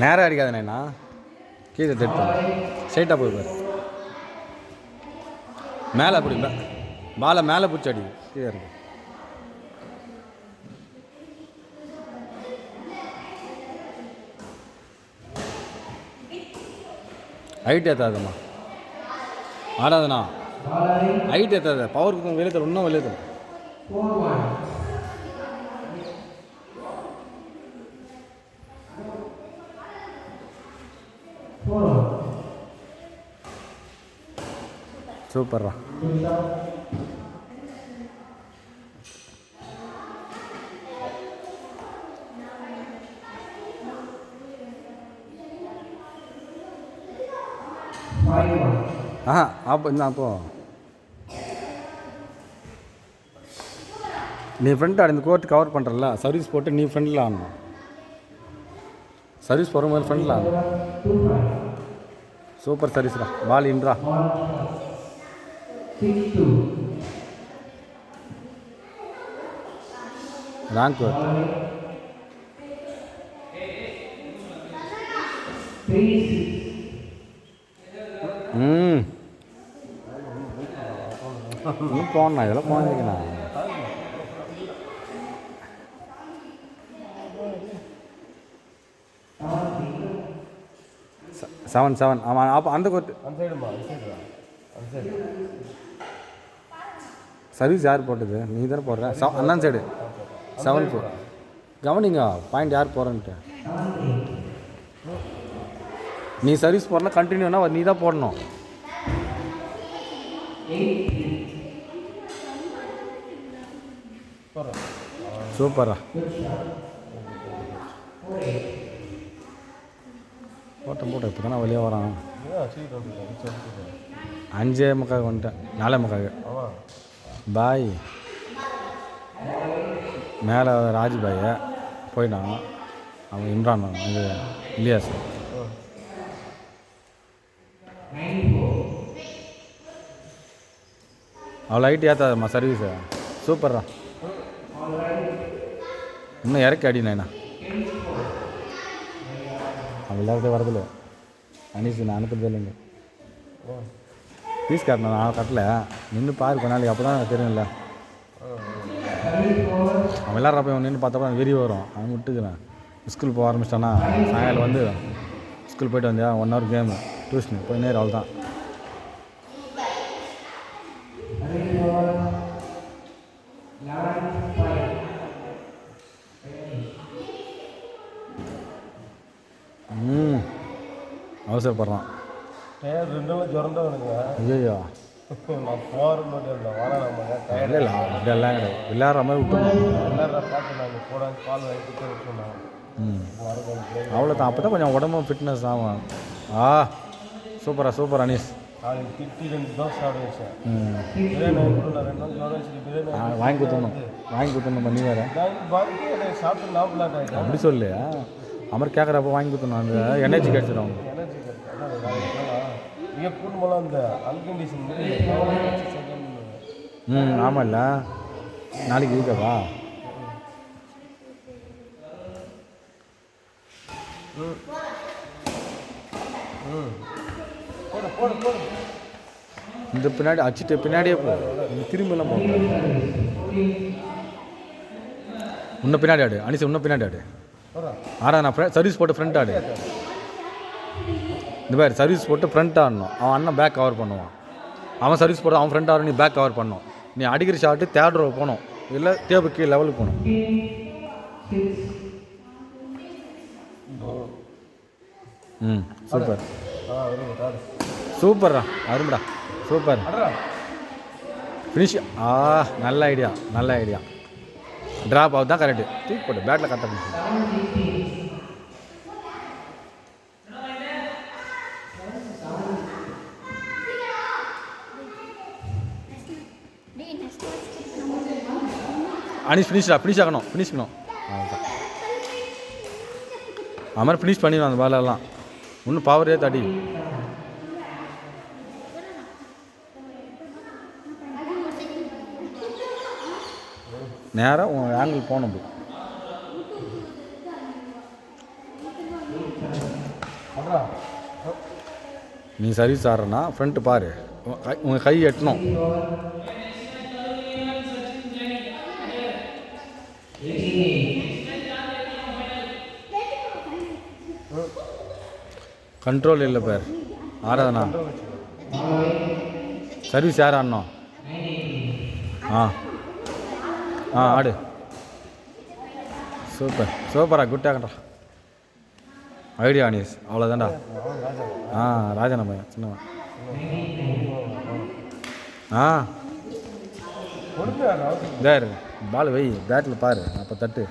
நேராக அடிக்காதுண்ணா கீழே தட்டு ஸ்ட்ரைட்டாக போய் பாரு மேலே அப்படி பாலை மேலே பிடிச்சி அடி கீழே இருக்கு ஹைட் ஏற்றாதும்மா ஆடாதுண்ணா ஹைட் ஏற்றாது பவருக்கு வெளியே தரும் இன்னும் வெளியே தரும் சூப்பர்ரா அப்போ என்ன அப்போ நீ ஃப்ரெண்ட் ஆடு இந்த கோர்ட்டு கவர் பண்ணுறல சர்வீஸ் போட்டு நீ ஃப்ரெண்டில் ஆடணும் சர்வீஸ் போகிற மாதிரி ஃப்ரெண்டில் ஆடணும் சூப்பர் சர்வீஸ்ரா பால் இன்றா ரேங்க் இன்னும் போனா இதெல்லாம் போனதுக்குண்ணா செவன் ஆமாம் அப்போ அந்த கோர்ட்டு சர்வீஸ் யார் போட்டது நீ தானே போடுற அண்ணா சைடு 7-4 கவனிங்க பாயிண்ட் யார் போகிறன்ட்டு நீ சர்வீஸ் போடனா கண்டினியூனா நீ தான் போடணும் சூப்பரா போட்ட இப்போ தானே வெளியே வரான் 5:45 வந்துட்டேன் 4:45 பாய் மேலே ராஜ் பாய் போயிட்டான் அவன் இம்ரான் இது இலியாஸ் அவ்வளோ ஹைட் ஏற்றாதம்மா சர்வீஸு சூப்பர்ரா இன்னும் இறக்கி அடினேண்ணா அவன் எல்லாத்தையும் வரதில்ல அனீஸ் நான் அனுப்புறதே இல்லைங்க ஃபீஸ் கட்டணும் நான் கட்டல நின்று பாரு கொஞ்ச நாளைக்கு அப்போ தான் தெரியும்ல அவன் விளாட்றப்ப நின்று பார்த்தப்ப வெறி வரும் அவன் விட்டுக்கிறேன் ஸ்கூல் போக ஆரம்பிச்சிட்டானா சாயங்காலம் வந்து ஸ்கூல் போய்ட்டு வந்தியா 1 hour கேமு டியூஷனு போய் நேரம் அவள் தான் அவசரப்படுறான் ஐயோ இல்லை அப்படியெல்லாம் கிடையாது விளையாடுற மாதிரி அவ்வளோதான் அப்போ தான் கொஞ்சம் உடம்பு ஃபிட்னஸ் ஆகும் சூப்பரா அனீஸ் வாங்கி கொடுத்துடணும் பண்ணி வேறு அப்படி சொல்லு அமர் கேட்குறப்ப வாங்கி கொடுத்துடணும் அந்த எனர்ஜி கிடச்சிடும் அவங்க ஆமாம்ல நாளைக்கு வீக்கவா இந்த பின்னாடி அடிச்சுட்டு பின்னாடியே போ திரும்பலாம் போ இன்னும் பின்னாடி ஆடு அனிசு இன்னும் பின்னாடி ஆடு ஆடா நான் சர்வீஸ் போட்டு ஃப்ரண்ட் ஆடு இந்த மாதிரி சர்வீஸ் போட்டு ஃப்ரண்ட் ஆடணும் அவன் அண்ணன் பேக் கவர் பண்ணுவான் அவன் சர்வீஸ் போட்டு அவன் ஃப்ரண்ட் ஆடணும் நீ பேக் கவர் பண்ணணும் நீ அடிக்கிற ஷாட்டு தேர்ட் ரோ போகணும் இல்லை டேபிள் கீழே லெவலுக்கு போகணும் சூப்பர்ரா அரும்படா சூப்பர் ஃபினிஷ் நல்ல ஐடியா ட்ராப் ஆகுது தான் கரெக்டு தூக்கி போட்டு பேட்டில் கரெக்டாக அனிஷ் ஃபினிஷ் ஆகணும் அது மாதிரி ஃபினிஷ் பண்ணிடுவோம் அந்த பாலெல்லாம் இன்னும் பவரே தடி நேராக உன் ஆங்கிள் போகணும் நீ சர்வீஸ் ஆடுறனா ஃப்ரண்ட்டு பாரு, உங்கள் கை எட்டணும். கண்ட்ரோல் இல்லை பேர் ஆறாதண்ணா. சர்வீஸ் யார் ஆடணும்? ஆ ஆ ஆடு. சூப்பர் சூப்பரா, குட்டாகண்டா. ஐடியா அனீஸ், அவ்வளோதான்டா. ஆ ராஜா நம்ம சின்னவன். ஆ தேர் பால் வை, பேட்டில் பாரு, அப்போ தட்டு.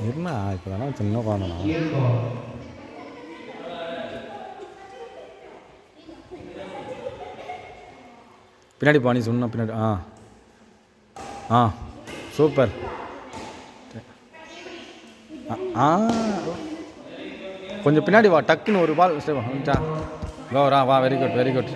என்ன இப்போ தானே சின்ன குழந்தைண்ணா. பின்னாடி பாணி சொன்ன பின்னாடி. ஆ ஆ சூப்பர். ஆ கொஞ்சம் பின்னாடி வா, டக்குன்னு ஒரு பால் வா வா, வெரி குட் வெரி குட்.